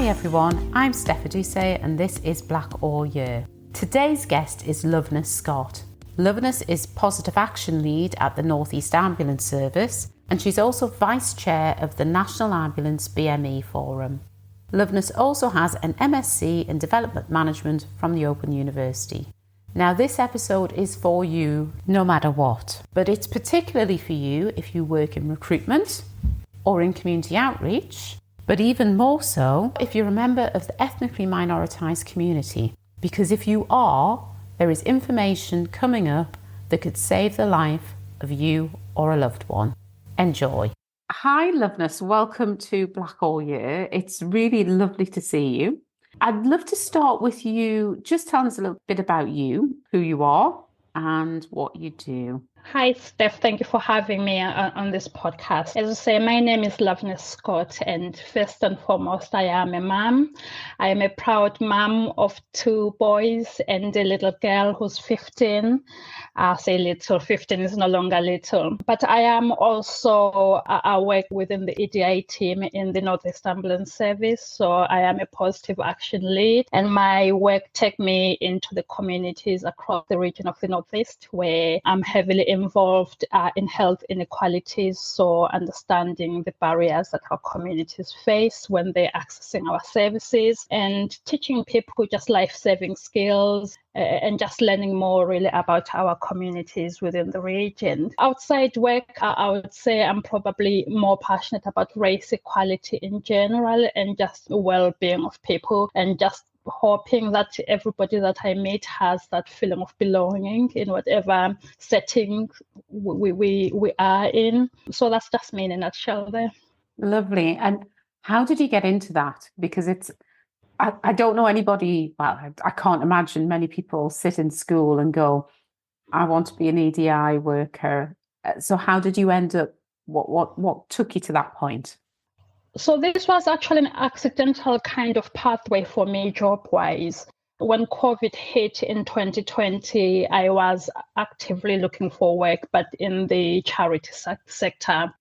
Hi everyone, I'm Steph Edusei and this is Black All Year. Today's guest is Loveness Scott. Loveness is Positive Action Lead at the North East Ambulance Service and she's also Vice Chair of the National Ambulance BME Forum. Loveness also has an MSc in Development Management from the Open University. Now this episode is for you no matter what, but it's particularly for you if you work in recruitment or in community outreach, but even more so if you're a member of the ethnically minoritised community. Because if you are, there is information coming up that could save the life of you or a loved one. Enjoy. Hi Loveness, welcome to Black All Year. It's really lovely to see you. I'd love to start with you. Just tell us a little bit about you, who you are and what you do. Hi, Steph. Thank you for having me on this podcast. As I say, my name is Loveness Scott, and first and foremost, I am a mom. I am a proud mom of 2 boys and a little girl who's 15. I say little, 15 is no longer little. But I am also, I work within the EDI team in the North East Ambulance Service. So I am a positive action lead, and my work takes me into the communities across the region of the Northeast, where I'm heavily involved in health inequalities, so understanding the barriers that our communities face when they're accessing our services and teaching people just life-saving skills and just learning more really about our communities within the region. Outside work, I would say I'm probably more passionate about race equality in general and just the well-being of people and just hoping that everybody that I meet has that feeling of belonging in whatever setting we are in. So that's just me in a nutshell there. Lovely. And how did you get into that? Because I don't know anybody, well, I can't imagine many people sit in school and go, I want to be an EDI worker. So how did you end up, what took you to that point? So this was actually an accidental kind of pathway for me job-wise. When COVID hit in 2020, I was actively looking for work, but in the charity sector.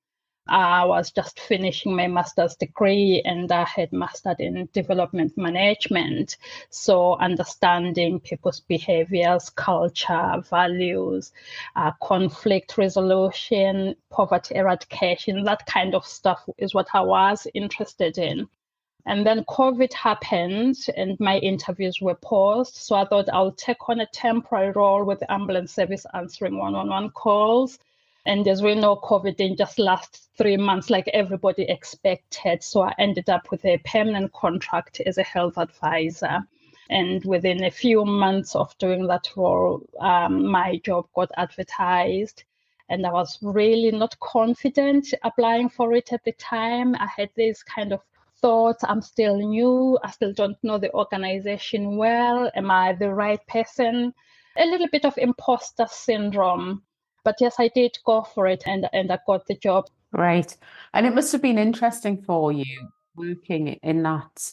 I was just finishing my master's degree and I had mastered in development management. So understanding people's behaviors, culture, values, conflict resolution, poverty eradication, that kind of stuff is what I was interested in. And then COVID happened and my interviews were paused. So I thought I'll take on a temporary role with the ambulance service answering 111 calls. And as we know, COVID didn't just last 3 months like everybody expected. So I ended up with a permanent contract as a health advisor. And within a few months of doing that role, my job got advertised. And I was really not confident applying for it at the time. I had this kind of thought, I'm still new. I still don't know the organization well. Am I the right person? A little bit of imposter syndrome. But yes, I did go for it and I got the job. Right. And it must have been interesting for you working in that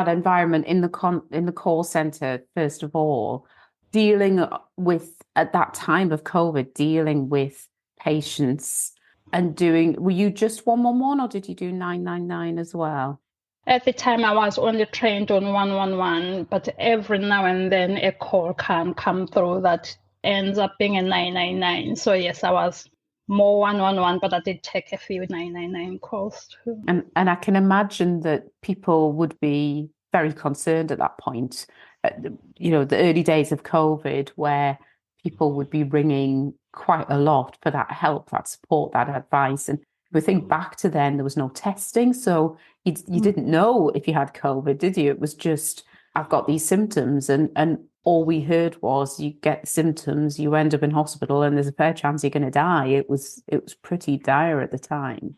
environment in the call center, first of all, dealing with, at that time of COVID, dealing with patients and were you just 111 or did you do 999 as well? At the time, I was only trained on 111, but every now and then a call can come through that ends up being a 999. So yes, I was more 111, but I did take a few 999 calls too. And I can imagine that people would be very concerned at that point. The early days of COVID, where people would be ringing quite a lot for that help, that support, that advice. And if we think back to then, there was no testing, so you didn't know if you had COVID, did you? It was just, I've got these symptoms, and all we heard was you get symptoms, you end up in hospital, and there's a fair chance you're going to die. It was pretty dire at the time.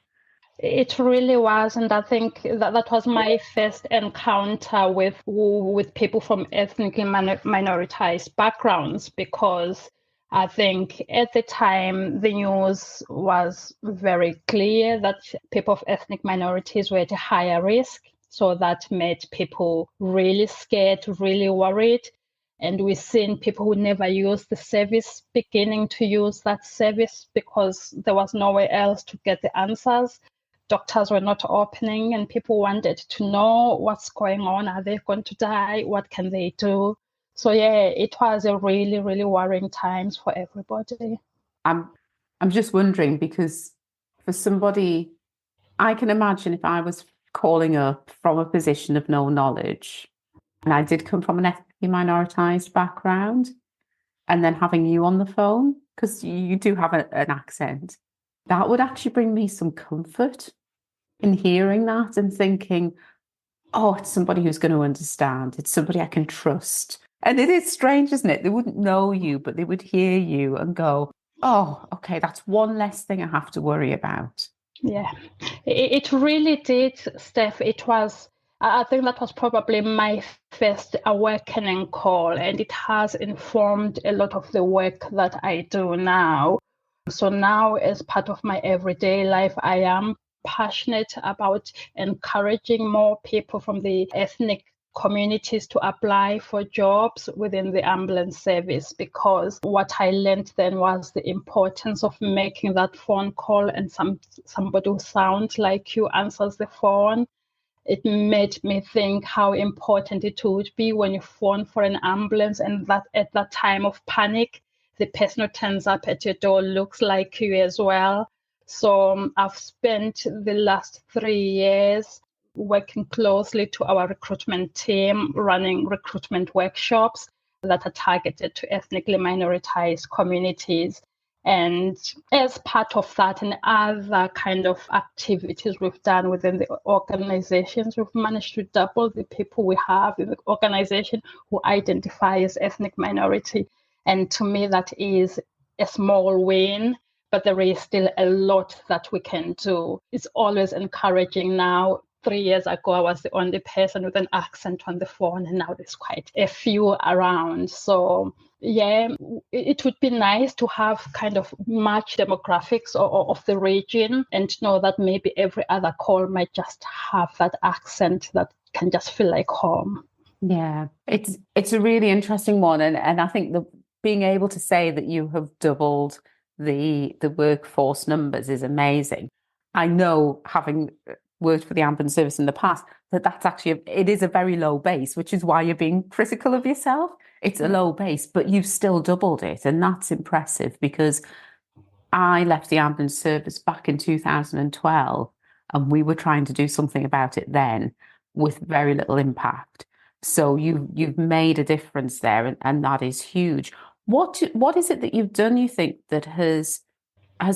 It really was, and I think that was my first encounter with people from ethnically minoritized backgrounds, because I think at the time the news was very clear that people of ethnic minorities were at a higher risk. So that made people really scared, really worried. And we've seen people who never used the service beginning to use that service because there was nowhere else to get the answers. doctors were not opening and people wanted to know what's going on. Are they going to die? What can they do? So yeah, it was a really, really worrying times for everybody. I'm just wondering, because for somebody, I can imagine if I was calling up from a position of no knowledge, and I did come from an ethnically minoritized background, and then having you on the phone, because you do have an accent, that would actually bring me some comfort in hearing that and thinking, oh, it's somebody who's going to understand. It's somebody I can trust. And it is strange, isn't it? They wouldn't know you, but they would hear you and go, oh, okay, that's one less thing I have to worry about. Yeah, it really did, Steph. It was, I think that was probably my first awakening call, and it has informed a lot of the work that I do now. So now, as part of my everyday life, I am passionate about encouraging more people from the ethnic communities to apply for jobs within the ambulance service, because what I learned then was the importance of making that phone call and somebody who sounds like you answers the phone. It made me think how important it would be when you phone for an ambulance, and that at that time of panic, the person who turns up at your door looks like you as well. So I've spent the last 3 years working closely to our recruitment team, running recruitment workshops that are targeted to ethnically minoritized communities. And as part of that and other kind of activities we've done within the organizations, we've managed to double the people we have in the organization who identify as ethnic minority. And to me, that is a small win, but there is still a lot that we can do. It's always encouraging now. 3 years ago, I was the only person with an accent on the phone, and now there's quite a few around. So yeah, it would be nice to have kind of match demographics of the region, and to know that maybe every other call might just have that accent that can just feel like home. Yeah, it's a really interesting one. And I think being able to say that you have doubled the workforce numbers is amazing. I know, having worked for the ambulance service in the past, that's actually it is a very low base, which is why you're being critical of yourself. It's a low base, but you've still doubled it, and that's impressive, because I left the ambulance service back in 2012, and we were trying to do something about it then with very little impact. So you've made a difference there, and that is huge. What is it that you've done, you think, that has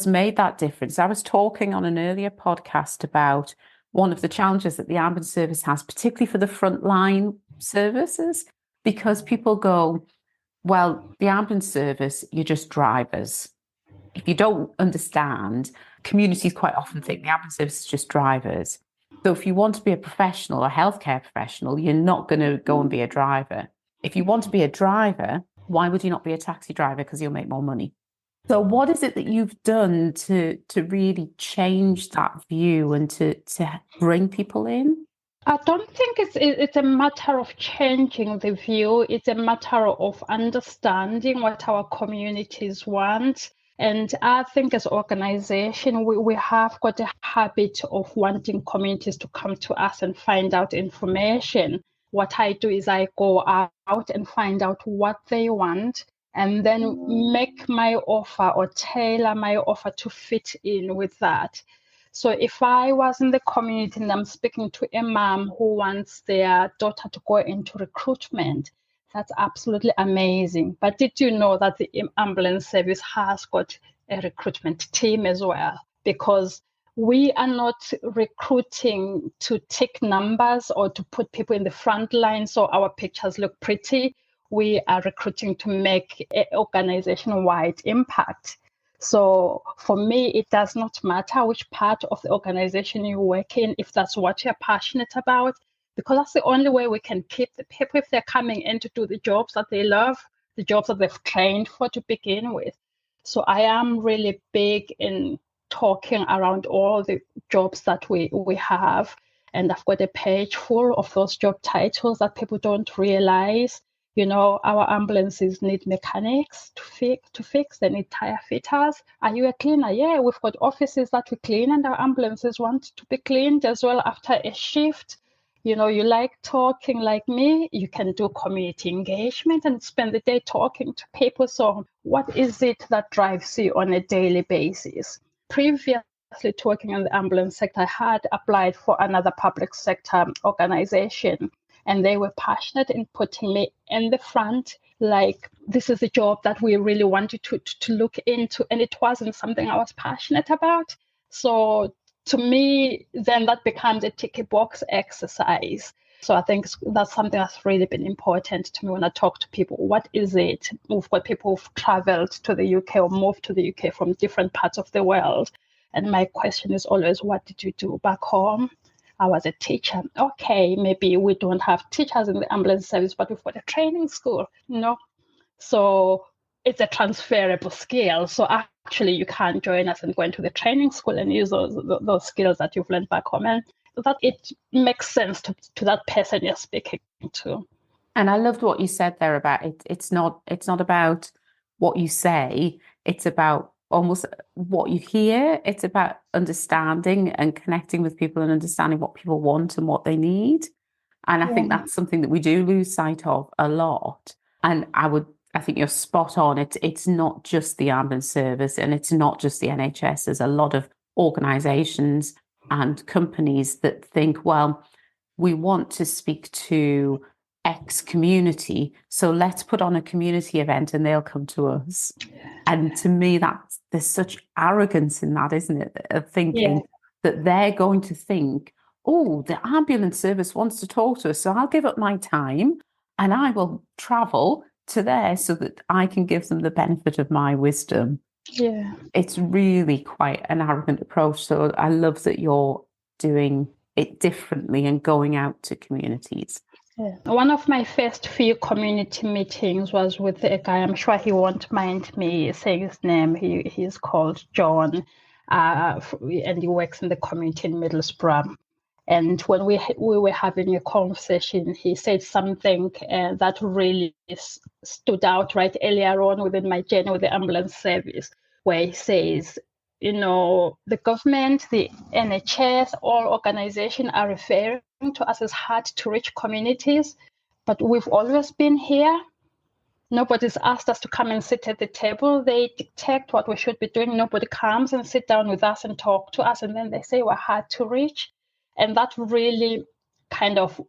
made that difference? I was talking on an earlier podcast about one of the challenges that the ambulance service has, particularly for the frontline services, because people go, well, the ambulance service, you're just drivers. If you don't understand, communities quite often think the ambulance service is just drivers. So if you want to be a professional, a healthcare professional, you're not going to go and be a driver. If you want to be a driver, why would you not be a taxi driver? Because you'll make more money. So what is it that you've done to really change that view and to bring people in? I don't think it's a matter of changing the view. It's a matter of understanding what our communities want. And I think as an organization, we have got a habit of wanting communities to come to us and find out information. What I do is I go out and find out what they want, and then make my offer or tailor my offer to fit in with that. So if I was in the community and I'm speaking to a mom who wants their daughter to go into recruitment, that's absolutely amazing. But did you know that the ambulance service has got a recruitment team as well? Because we are not recruiting to tick numbers or to put people in the front line so our pictures look pretty. We are recruiting to make an organization-wide impact. So for me, it does not matter which part of the organization you work in, if that's what you're passionate about, because that's the only way we can keep the people if they're coming in to do the jobs that they love, the jobs that they've trained for to begin with. So I am really big in talking around all the jobs that we have. And I've got a page full of those job titles that people don't realize. Our ambulances need mechanics to fix. They need tire fitters. Are you a cleaner? Yeah, we've got offices that we clean, and our ambulances want to be cleaned as well after a shift. You like talking like me, you can do community engagement and spend the day talking to people. So what is it that drives you on a daily basis? Previously working in the ambulance sector, I had applied for another public sector organization, and they were passionate in putting me in the front. Like, this is a job that we really wanted to look into, and it wasn't something I was passionate about. So to me, then that becomes a ticky box exercise. So I think that's something that's really been important to me when I talk to people. What is it? We've got people who've traveled to the UK or moved to the UK from different parts of the world. And my question is always, what did you do back home? I was a teacher. Okay, maybe we don't have teachers in the ambulance service, but we've got a training school, So it's a transferable skill. So actually, you can join us and go into the training school and use those skills that you've learned back home, and that it makes sense to that person you're speaking to. And I loved what you said there about it. It's not about what you say. It's about almost what you hear. It's about understanding and connecting with people and understanding what people want and what they need. And I think that's something that we do lose sight of a lot. And I think you're spot on. It's not just the ambulance service, and it's not just the NHS. There's a lot of organisations and companies that think, well, we want to speak to X community, so let's put on a community event and they'll come to us. And to me, there's such arrogance in that, isn't it? Of thinking that they're going to think, oh, the ambulance service wants to talk to us, so I'll give up my time and I will travel to there so that I can give them the benefit of my wisdom. Yeah. It's really quite an arrogant approach. So I love that you're doing it differently and going out to communities. Yeah. One of my first few community meetings was with a guy, I'm sure he won't mind me saying his name. He's called John, and he works in the community in Middlesbrough. And when we were having a conversation, he said something that really stood out right earlier on within my journey with the ambulance service, where he says, the government, the NHS, all organizations are referring to us as hard to reach communities, but we've always been here. Nobody's asked us to come and sit at the table. They dictate what we should be doing. Nobody comes and sit down with us and talk to us, and then they say we're hard to reach. And that really kind of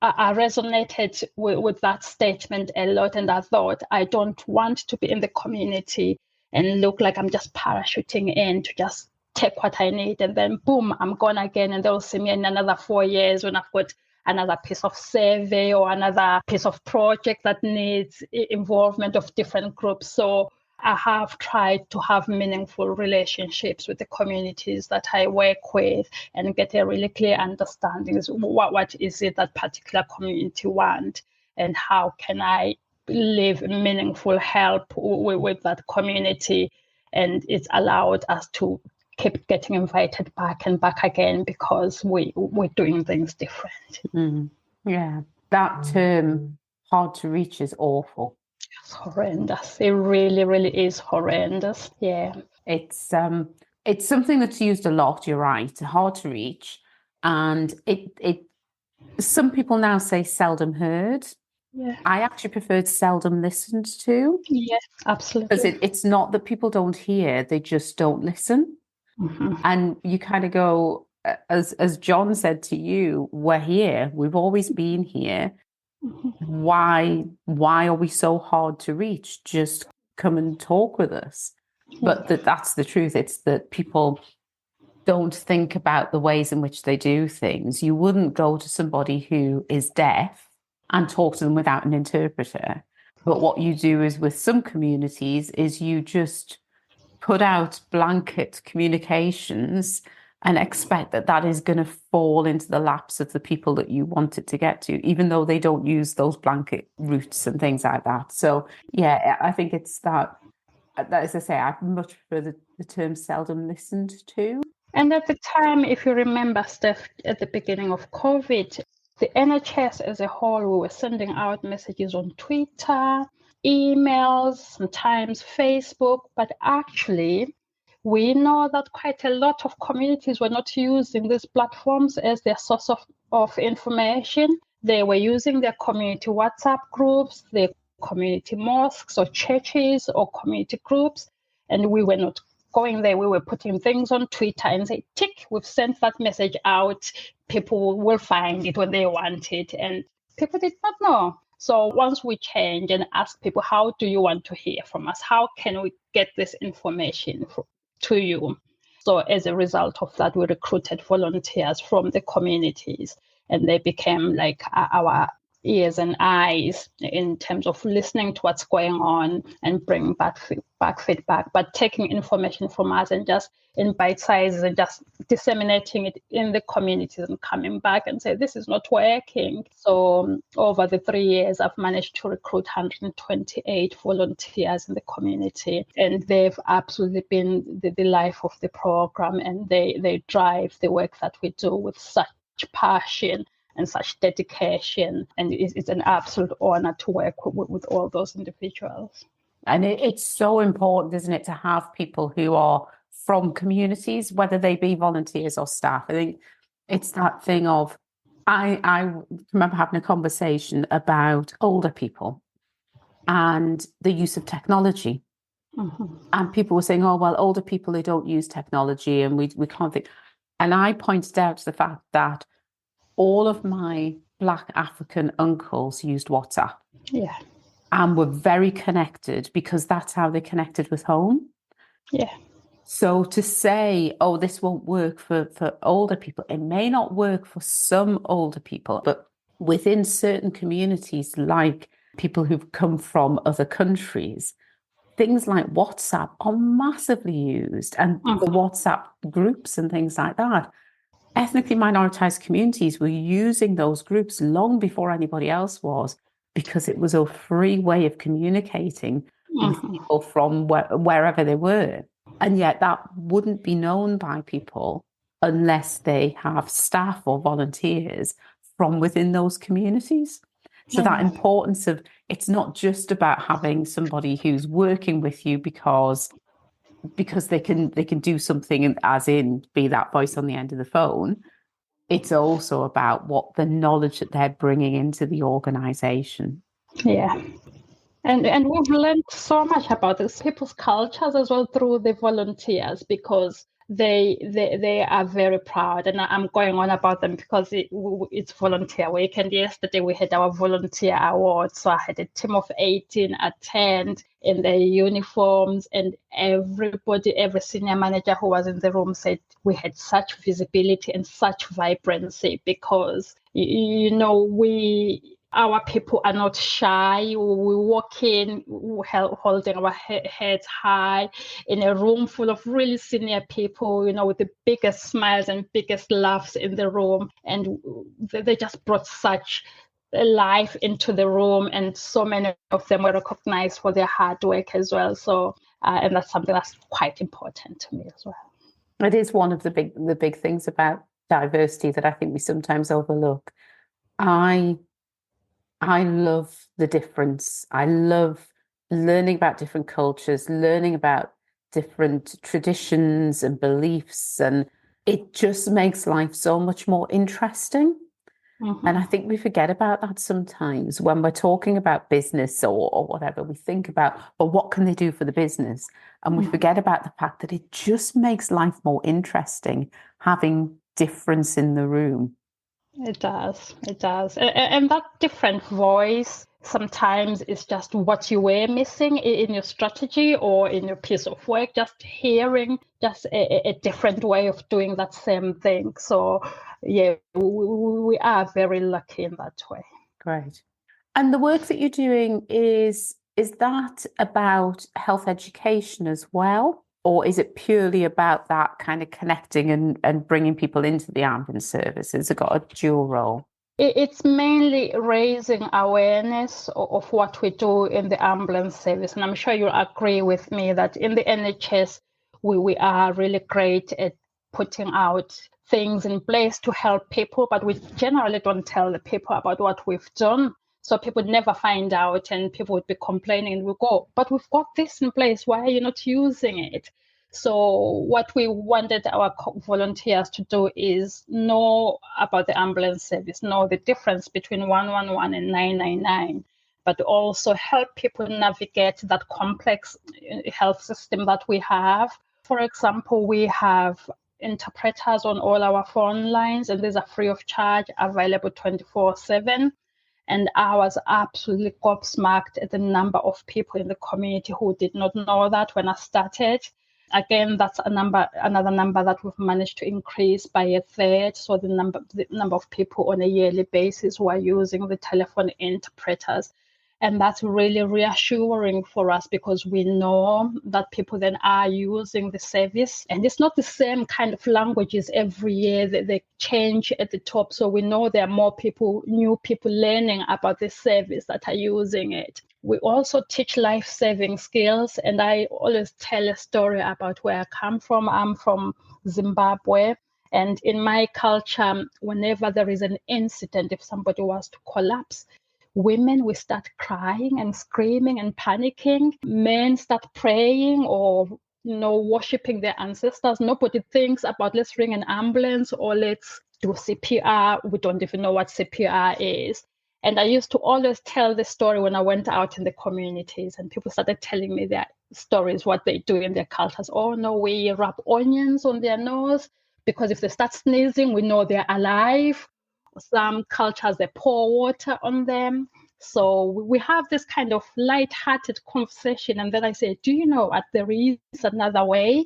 I resonated with that statement a lot. And I thought, I don't want to be in the community and look like I'm just parachuting in to just take what I need. And then boom, I'm gone again. And they'll see me in another 4 years when I've got another piece of survey or another piece of project that needs involvement of different groups. So I have tried to have meaningful relationships with the communities that I work with and get a really clear understanding of what is it that particular community want, and how can I live meaningful help with that community. And it's allowed us to keep getting invited back and back again because we're doing things different. Yeah, that term hard to reach is awful. It's horrendous. It really, really is horrendous. Yeah. It's something that's used a lot, you're right, hard to reach. And it some people now say seldom heard. Yeah. I actually preferred seldom listened to. Yeah, absolutely. Because it's not that people don't hear, they just don't listen. Mm-hmm. And you kind of go, as John said to you, we're here. We've always been here. Mm-hmm. Why are we so hard to reach? Just come and talk with us. But that's the truth. It's that people don't think about the ways in which they do things. You wouldn't go to somebody who is deaf and talk to them without an interpreter. But what you do is with some communities is you just put out blanket communications and expect that is going to fall into the laps of the people that you want it to get to, even though they don't use those blanket routes and things like that. So, yeah, I think it's that as I say, I much prefer the term seldom listened to. And at the time, if you remember, Steph, at the beginning of COVID, the NHS as a whole, we were sending out messages on Twitter, emails, sometimes Facebook, but actually we know that quite a lot of communities were not using these platforms as their source of information. They were using their community WhatsApp groups, their community mosques or churches or community groups, and we were not going there. We were putting things on Twitter and say, tick, we've sent that message out. People will find it when they want it. And people did not know. So once we change and ask people, how do you want to hear from us? How can we get this information to you? So as a result of that, we recruited volunteers from the communities, and they became like our ears and eyes in terms of listening to what's going on and bringing back feedback, but taking information from us and just in bite sizes and just disseminating it in the communities and coming back and say, this is not working. So over the 3 years, I've managed to recruit 128 volunteers in the community, and they've absolutely been the life of the program, and they drive the work that we do with such passion and such dedication, and it's an absolute honor to work with all those individuals. And it's so important, isn't it, to have people who are from communities, whether they be volunteers or staff. I think it's that thing of, I remember having a conversation about older people and the use of technology. Mm-hmm. And people were saying, oh, well, older people, they don't use technology and we can't think. And I pointed out the fact that all of my Black African uncles used WhatsApp. Yeah. And were very connected because that's how they connected with home. Yeah. So to say, oh, this won't work for older people, it may not work for some older people, but within certain communities, like people who've come from other countries, things like WhatsApp are massively used, and the WhatsApp groups and things like that. Ethnically minoritized communities were using those groups long before anybody else was, because it was a free way of communicating with people from wherever they were. And yet that wouldn't be known by people unless they have staff or volunteers from within those communities. So that importance of, it's not just about having somebody who's working with you because they can do something, as in be that voice on the end of the phone. It's also about what the knowledge that they're bringing into the organization. Yeah. And we've learned so much about these people's cultures as well through the volunteers, because they are very proud, and I'm going on about them because it's volunteer week, and yesterday we had our volunteer awards. So I had a team of 18 attend in their uniforms, and every senior manager who was in the room said we had such visibility and such vibrancy, because our people are not shy. We walk in holding our heads high in a room full of really senior people, with the biggest smiles and biggest laughs in the room. And they just brought such life into the room. And so many of them were recognized for their hard work as well. So, and that's something that's quite important to me as well. It is one of the big things about diversity that I think we sometimes overlook. I love the difference. I love learning about different cultures, learning about different traditions and beliefs, and it just makes life so much more interesting. And I think we forget about that sometimes when we're talking about business or whatever. We think about, well, what can they do for the business? And we forget about the fact that it just makes life more interesting having difference in the room. It does. And that different voice sometimes is just what you were missing in your strategy or in your piece of work, just hearing just a different way of doing that same thing. So, yeah, we are very lucky in that way. Great. And the work that you're doing, is that about health education as well? Or is it purely about that kind of connecting and bringing people into the ambulance service? Has it got a dual role? It's mainly raising awareness of what we do in the ambulance service. And I'm sure you'll agree with me that in the NHS, we are really great at putting out things in place to help people, but we generally don't tell the people about what we've done. So people never find out, and people would be complaining, and we go, but we've got this in place. Why are you not using it? So what we wanted our volunteers to do is know about the ambulance service, know the difference between 111 and 999, but also help people navigate that complex health system that we have. For example, we have interpreters on all our phone lines, and these are free of charge, available 24/7. And I was absolutely gobsmacked at the number of people in the community who did not know that when I started. Again, that's another number that we've managed to increase by a third. So the number of people on a yearly basis who are using the telephone interpreters. And that's really reassuring for us, because we know that people then are using the service. And it's not the same kind of languages every year that they change at the top. So we know there are more people, new people learning about the service that are using it. We also teach life-saving skills. And I always tell a story about where I come from. I'm from Zimbabwe. And in my culture, whenever there is an incident, if somebody was to collapse, women will start crying and screaming and panicking. Men start praying or worshiping their ancestors. Nobody thinks about let's ring an ambulance or let's do CPR. We don't even know what CPR is. And I used to always tell the story when I went out in the communities, and people started telling me their stories, what they do in their cultures. Oh no, we rub onions on their nose because if they start sneezing, we know they're alive. Some cultures, they pour water on them. So we have this kind of light-hearted conversation. And then I say, do you know what? There is another way.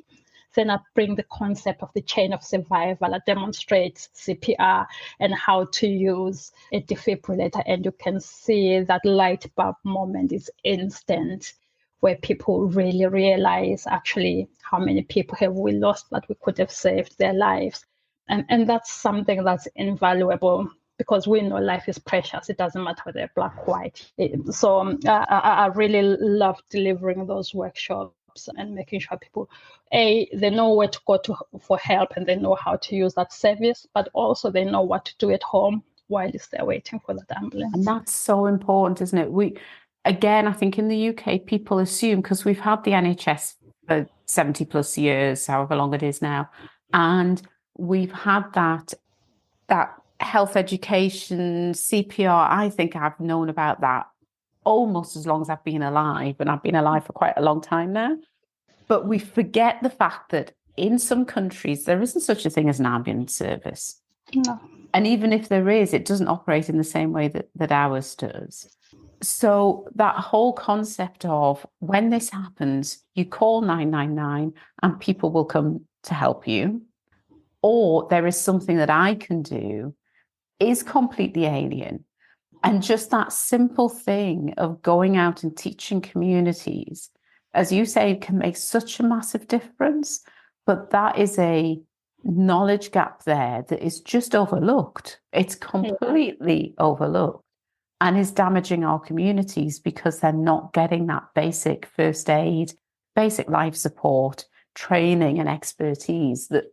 Then I bring the concept of the chain of survival. I demonstrate CPR and how to use a defibrillator. And you can see that light bulb moment is instant, where people really realize actually how many people have we lost that we could have saved their lives. And that's something that's invaluable, because we know life is precious. It doesn't matter whether they're black, white. So I really love delivering those workshops and making sure people, they know where to go for help, and they know how to use that service, but also they know what to do at home while they're waiting for that ambulance. And that's so important, isn't it? I think in the UK, people assume, because we've had the NHS for 70 plus years, however long it is now, and we've had that health education, CPR. I think I've known about that almost as long as I've been alive, and I've been alive for quite a long time now. But we forget the fact that in some countries, there isn't such a thing as an ambulance service. No. And even if there is, it doesn't operate in the same way that ours does. So that whole concept of when this happens, you call 999 and people will come to help you, or there is something that I can do, is completely alien. And just that simple thing of going out and teaching communities, as you say, can make such a massive difference. But that is a knowledge gap there that is just overlooked. It's completely overlooked, and is damaging our communities because they're not getting that basic first aid, basic life support, training and expertise that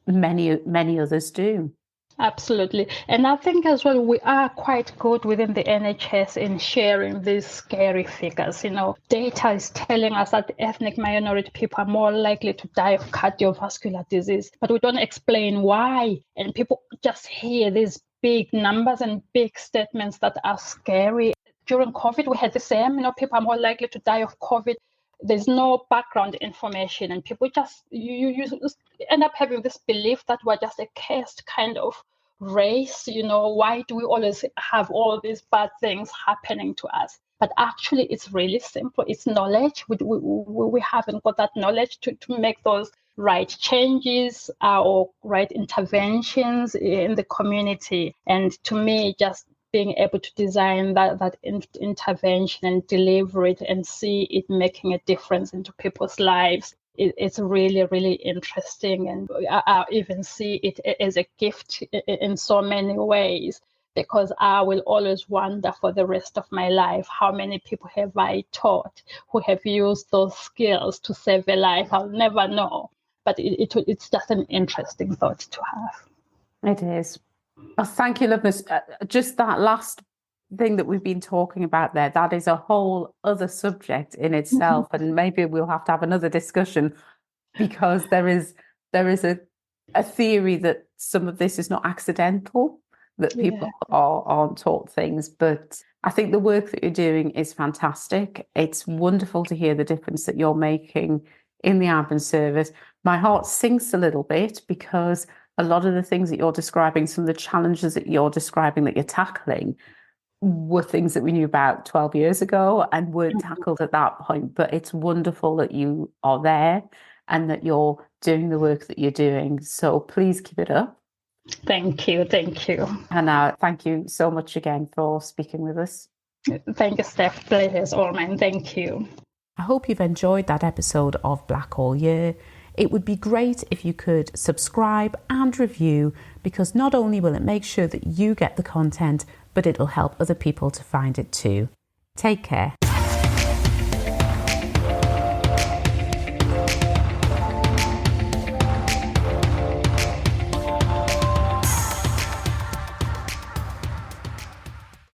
many others do. Absolutely. And I think as well, we are quite good within the NHS in sharing these scary figures. Data is telling us that ethnic minority people are more likely to die of cardiovascular disease, but we don't explain why. And people just hear these big numbers and big statements that are scary. During COVID, we had the same, people are more likely to die of COVID. There's no background information, and people just you end up having this belief that we're just a cursed kind of race. Why do we always have all these bad things happening to us? But actually, it's really simple. It's knowledge. We haven't got that knowledge to make those right changes or right interventions in the community. And to me, just being able to design that intervention and deliver it and see it making a difference into people's lives, it's really, really interesting. And I even see it as a gift in so many ways, because I will always wonder for the rest of my life, how many people have I taught who have used those skills to save a life? I'll never know. but it's just an interesting thought to have. It is. Oh, thank you, Loveness. Just that last thing that we've been talking about there, that is a whole other subject in itself, and maybe we'll have to have another discussion, because there is a theory that some of this is not accidental, that people aren't taught things. But I think the work that you're doing is fantastic. It's wonderful to hear the difference that you're making in the ambulance service. My heart sinks a little bit, because a lot of the things that you're describing, some of the challenges that you're describing that you're tackling, were things that we knew about 12 years ago and weren't tackled at that point. But it's wonderful that you are there and that you're doing the work that you're doing. So please keep it up. Thank you. Thank you. And thank you so much again for speaking with us. Thank you, Steph. Pleasure's all mine. Thank you. I hope you've enjoyed that episode of Black All Year. It would be great if you could subscribe and review, because not only will it make sure that you get the content, but it'll help other people to find it too. Take care.